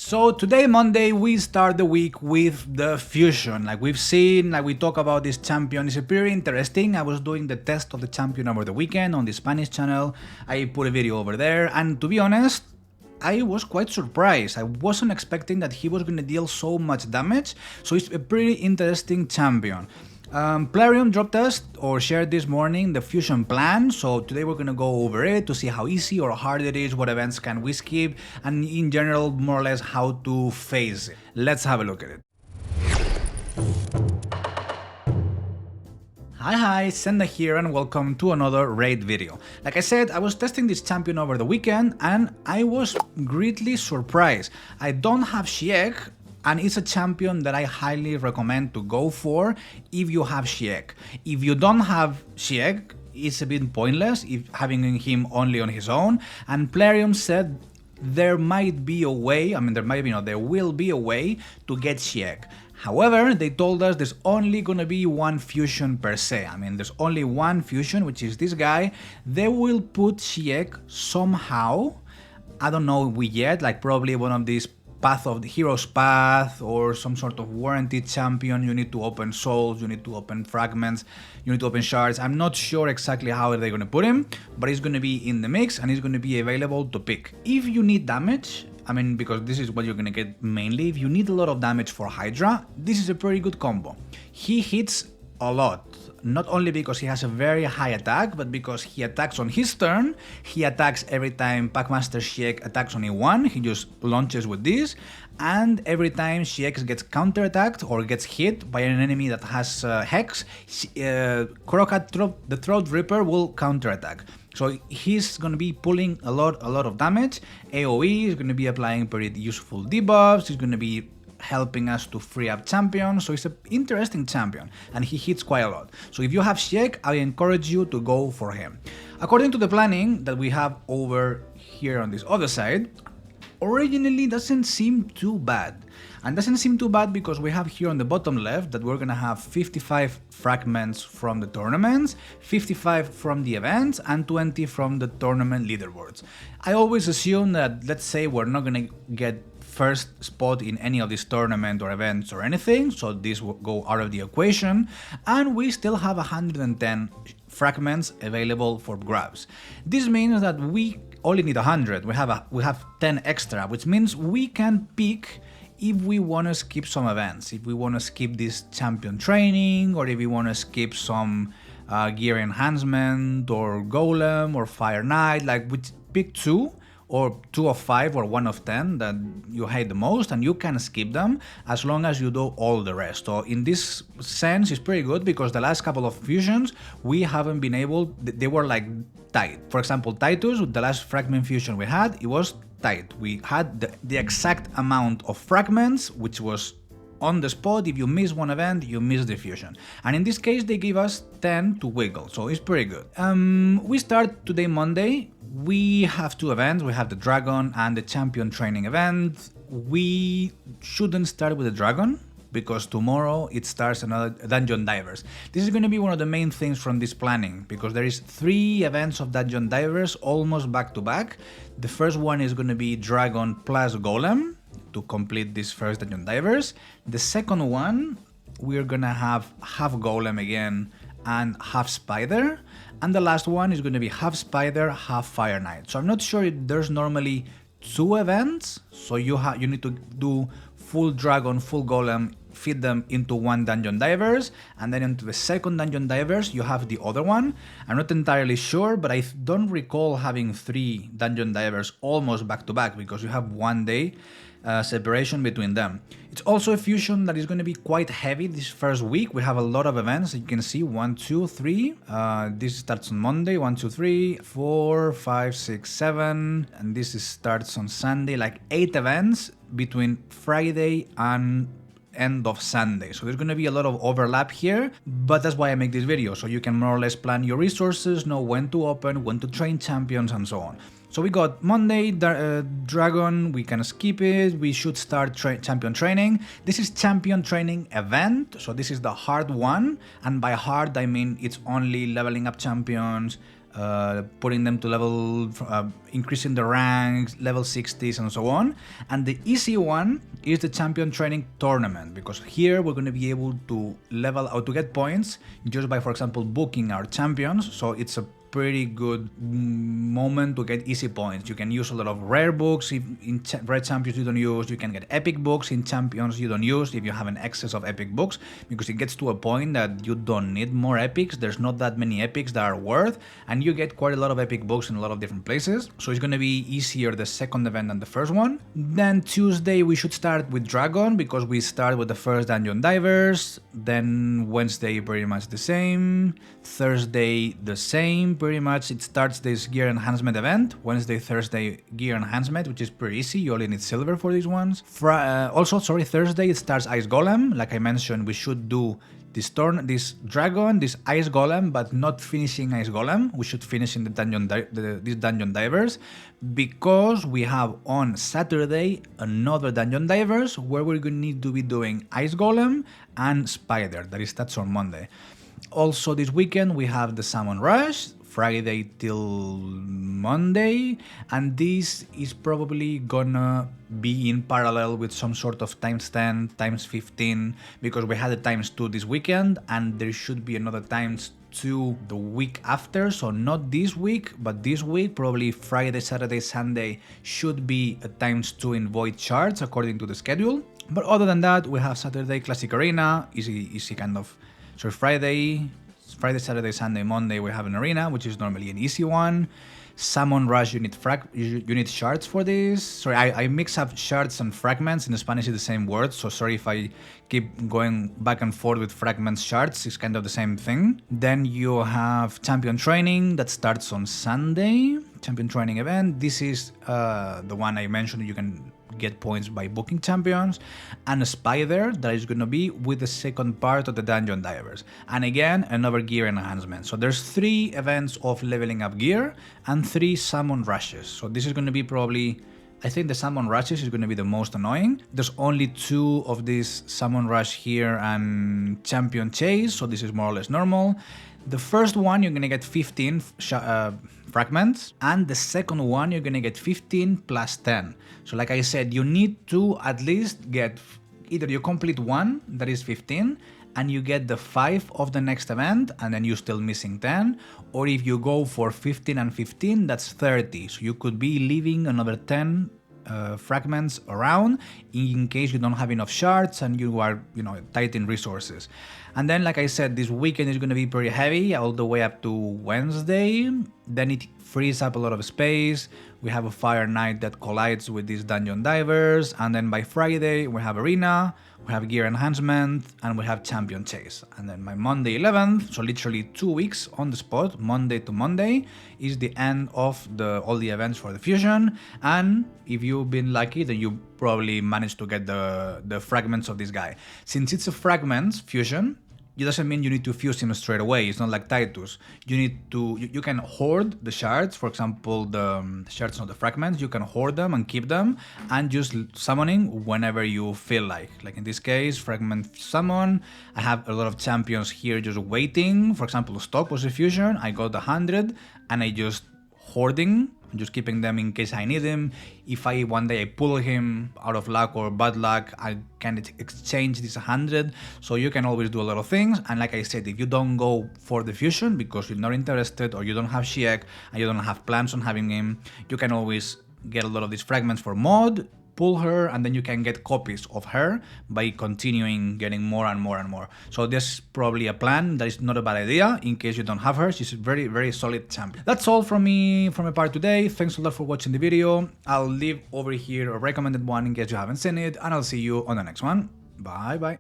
So today, Monday, we start the week with the fusion. Like we've seen, like we talk about this champion. It's pretty interesting. I was doing the test of the champion over the weekend on the Spanish channel. I put a video over there, and to be honest, I was quite surprised. I wasn't expecting that he was going to deal so much damage. So it's a pretty interesting champion. Plarium dropped us or shared this morning the fusion plan, so today we're gonna go over it to see how easy or hard it is, what events can we skip, and in general more or less how to phase it. Let's have a look at it. Hi, Senda here and welcome to another raid video. Like I said, I was testing this champion over the weekend and I was greatly surprised. I don't have Shiek, and it's a champion that I highly recommend to go for if you have Shiek. If you don't have Shiek, it's a bit pointless if having him only on his own, and Plarium said there might be a way, there will be a way to get Shiek. However, they told us there's only gonna be one fusion per se. There's only one fusion, which is this guy. They will put Shiek somehow, I don't know yet, like probably one of these Path of the Hero's Path or some sort of warranted champion. You need to open souls, you need to open fragments, you need to open shards. I'm not sure exactly how they're gonna put him, but he's gonna be in the mix and he's gonna be available to pick. If you need damage, because this is what you're gonna get mainly, if you need a lot of damage for Hydra, this is a pretty good combo. He hits a lot. Not only because he has a very high attack, but because he attacks on his turn, he attacks every time Packmaster Shiek attacks on A1, he just launches with this, and every time Shiek gets counterattacked or gets hit by an enemy that has Hex, KROK'HAD, the THROATRIPPER, will counterattack. So he's going to be pulling a lot of damage. AoE is going to be applying pretty useful debuffs, he's going to be helping us to free up champions, so it's an interesting champion and he hits quite a lot. So if you have Shiek, I encourage you to go for him. According to the planning that we have over here on this other side, originally doesn't seem too bad. And doesn't seem too bad because we have here on the bottom left that we're gonna have 55 fragments from the tournaments, 55 from the events, and 20 from the tournament leaderboards. I always assume that, let's say, we're not gonna get first spot in any of these tournament or events or anything, so this will go out of the equation, and we still have 110 fragments available for grabs. This means that we only need 100, we have 10 extra, which means we can pick if we want to skip some events, if we want to skip this champion training, or if we want to skip some gear enhancement or golem or fire knight, like we pick two, or 2 of 5 or 1 of 10 that you hate the most, and you can skip them as long as you do all the rest. So in this sense it's pretty good because the last couple of fusions we haven't been able, they were like tight. For example, Titus, the last fragment fusion we had, it was tight. We had the exact amount of fragments, which was on the spot. If you miss one event, you miss the fusion. And in this case, they give us 10 to wiggle, so it's pretty good. We start today, Monday. We have 2 events. We have the Dragon and the Champion Training event. We shouldn't start with the Dragon because tomorrow it starts another Dungeon Divers. This is going to be one of the main things from this planning because there is 3 events of Dungeon Divers almost back to back. The first one is going to be Dragon plus Golem to complete this first Dungeon Divers. The second one, we're gonna have half Golem again and half Spider. And the last one is gonna be half Spider, half Fire Knight. So I'm not sure if there's normally 2 events, so you need to do full Dragon, full Golem, feed them into one Dungeon Divers, and then into the second Dungeon Divers you have the other one. I'm not entirely sure, but I don't recall having 3 Dungeon Divers almost back to back because you have 1 day separation between them. It's also a fusion that is going to be quite heavy this first week. We have a lot of events. You can see 1, 2, 3. This starts on Monday, 1, 2, 3, 4, 5, 6, 7, and this starts on Sunday, like 8 events between Friday and end of Sunday. So there's going to be a lot of overlap here, but that's why I make this video, so you can more or less plan your resources, know when to open, when to train champions, and so on. So we got Monday, Dragon, we can skip it, we should start champion training. This is champion training event, so this is the hard one, and by hard I mean it's only leveling up champions, putting them to level, increasing the ranks, level 60s and so on. And the easy one is the champion training tournament, because here we're going to be able to level out to get points just by, for example, booking our champions. So it's a pretty good moment to get easy points. You can use a lot of rare books in rare champions you don't use. You can get epic books in champions you don't use if you have an excess of epic books, because it gets to a point that you don't need more epics. There's not that many epics that are worth, and you get quite a lot of epic books in a lot of different places. So it's going to be easier the second event than the first one. Then Tuesday we should start with Dragon, because we start with the first Dungeon Divers. Then Wednesday pretty much the same. Thursday the same. Pretty much it starts this gear enhancement event. Wednesday, Thursday gear enhancement, which is pretty easy. You only need silver for these ones. Thursday it starts Ice Golem. Like I mentioned, we should do this dragon, this Ice Golem, but not finishing Ice Golem. We should finish in the these Dungeon Divers, because we have on Saturday another Dungeon Divers where we're going to need to be doing Ice Golem and Spider. That's on Monday. Also this weekend we have the Salmon Rush, Friday till Monday, and this is probably gonna be in parallel with some sort of times 10, times 15, because we had the times 2 this weekend, and there should be another times 2 the week after. So not this week, but this week, probably Friday, Saturday, Sunday should be a times 2 in Void Charts according to the schedule. But other than that, we have Saturday Classic Arena, easy kind of. So Friday, Saturday, Sunday, Monday we have an arena, which is normally an easy one. Salmon Rush, you need shards for this. Sorry, I mix up shards and fragments. In Spanish it's the same word, so sorry if I keep going back and forth with fragments, shards. It's kind of the same thing. Then you have Champion Training that starts on Sunday. Champion Training event. This is the one I mentioned. You can get points by booking champions, and a Spider that is going to be with the second part of the Dungeon Divers, and again another gear enhancement. So there's 3 events of leveling up gear and 3 Salmon Rushes. So this is going to be probably, I think the Salmon Rushes is going to be the most annoying. There's only 2 of these Salmon Rush here and Champion Chase, so this is more or less normal. The first one you're going to get 15 fragments, and the second one you're going to get 15 plus 10. So like I said, you need to at least get, either you complete one, that is 15, and you get the 5 of the next event, and then you're still missing 10, or if you go for 15 and 15, that's 30. So you could be leaving another 10 fragments around in case you don't have enough shards and you are, tight in resources. And then, like I said, this weekend is going to be pretty heavy all the way up to Wednesday. Then it frees up a lot of space. We have a Fire Knight that collides with these Dungeon Divers, and then by Friday we have Arena, we have Gear Enhancement, and we have Champion Chase. And then by Monday 11th, so literally 2 weeks on the spot, Monday to Monday, is the end of all the events for the Fusion. And if you've been lucky, then you probably managed to get the fragments of this guy. Since it's a fragments Fusion, it doesn't mean you need to fuse him straight away. It's not like Titus. You can hoard the shards, for example, the shards, not the fragments. You can hoard them and keep them, and just summoning whenever you feel like. Like in this case, fragment summon. I have a lot of champions here just waiting. For example, stock was a fusion. I got 100, and I just hoarding. Just keeping them in case I need him. If one day I pull him out of luck or bad luck, I can exchange this 100. So you can always do a lot of things. And like I said, if you don't go for the fusion because you're not interested, or you don't have Shiek and you don't have plans on having him, you can always get a lot of these fragments for mod, pull her, and then you can get copies of her by continuing getting more and more and more. So this is probably a plan that is not a bad idea in case you don't have her. She's a very, very solid champion. That's all from me from my part today. Thanks a lot for watching the video. I'll leave over here a recommended one in case you haven't seen it, and I'll see you on the next one. Bye bye.